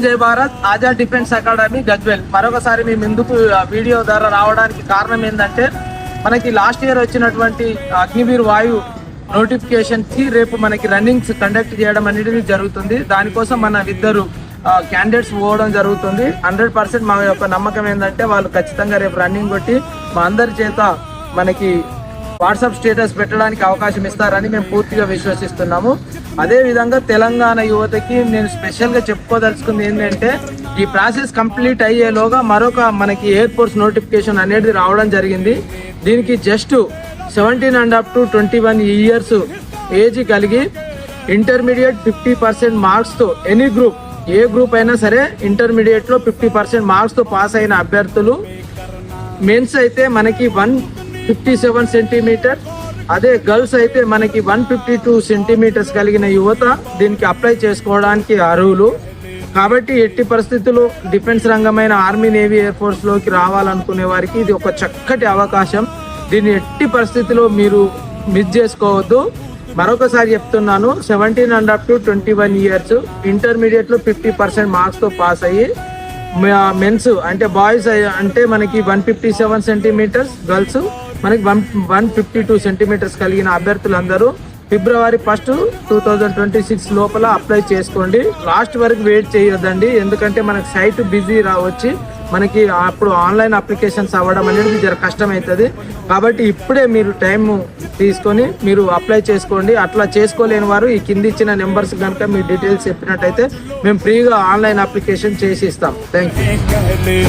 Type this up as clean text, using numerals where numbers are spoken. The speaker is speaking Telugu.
జై భారత్ ఆజాద్ డిఫెన్స్ అకాడమీ గజ్వేల్ మరొకసారి మీ ముందుకు వీడియో ద్వారా రావడానికి కారణం ఏంటంటే మనకి లాస్ట్ ఇయర్ వచ్చినటువంటి అగ్నివీర్ వాయు నోటిఫికేషన్ కి రేపు మనకి రన్నింగ్స్ కండక్ట్ చేయడం అనేది జరుగుతుంది. దానికోసం మన ఇద్దరు క్యాండిడేట్స్ పోవడం జరుగుతుంది. 100% మా యొక్క నమ్మకం ఏంటంటే వాళ్ళు ఖచ్చితంగా రేపు రన్నింగ్ కొట్టి మా అందరి చేత మనకి వాట్సాప్ స్టేటస్ పెట్టడానికి అవకాశం ఇస్తారని మేము పూర్తిగా విశ్వసిస్తున్నాము. అదే విధంగా తెలంగాణ యువతకి నేను స్పెషల్గా చెప్పుకోదలుచుకుంది ఏంటంటే ఈ ప్రాసెస్ కంప్లీట్ అయ్యేలోగా మరొక మనకి ఎయిర్ ఫోర్స్ నోటిఫికేషన్ అనేది రావడం జరిగింది. దీనికి just 17 and up to 21 years age కలిగి ఇంటర్మీడియట్ 50% మార్క్స్తో ఎనీ గ్రూప్ ఏ గ్రూప్ అయినా సరే ఇంటర్మీడియట్లో 50% మార్క్స్తో పాస్ అయిన అభ్యర్థులు, మెన్స్ అయితే మనకి 157 సెంటీమీటర్, అదే గర్ల్స్ అయితే మనకి 152 సెంటీమీటర్స్ కలిగిన యువత దీనికి అప్లై చేసుకోవడానికి అర్హులు. కాబట్టి ఎట్టి పరిస్థితుల్లో డిఫెన్స్ రంగమైన ఆర్మీ, నేవీ, ఎయిర్ ఫోర్స్లోకి రావాలనుకునే వారికి ఇది ఒక చక్కటి అవకాశం. దీన్ని ఎట్టి పరిస్థితుల్లో మీరు మిస్ చేసుకోవద్దు. మరొకసారి చెప్తున్నాను, 17 and up to 21 years ఇంటర్మీడియట్లో 50% మార్క్స్తో పాస్ అయ్యి, మెన్స్ అంటే బాయ్స్ అంటే మనకి 157 సెంటీమీటర్స్, గర్ల్స్ మనకి 152 సెంటీమీటర్స్ కలిగిన అభ్యర్థులందరూ February 1, 2026 లోపల అప్లై చేసుకోండి. లాస్ట్ వరకు వెయిట్ చేయొద్దండి, ఎందుకంటే మనకి సైట్ బిజీ వచ్చి మనకి అప్పుడు ఆన్లైన్ అప్లికేషన్స్ అవ్వడం అనేది జర కష్టమవుతుంది. కాబట్టి ఇప్పుడే మీరు టైం తీసుకొని మీరు అప్లై చేసుకోండి. అట్లా చేసుకోలేని వారు ఈ కింది ఇచ్చిన నెంబర్స్ కనుక మీ డీటెయిల్స్ చెప్పినట్టయితే మేము ఫ్రీగా ఆన్లైన్ అప్లికేషన్ చేసి ఇస్తాం. Thank you.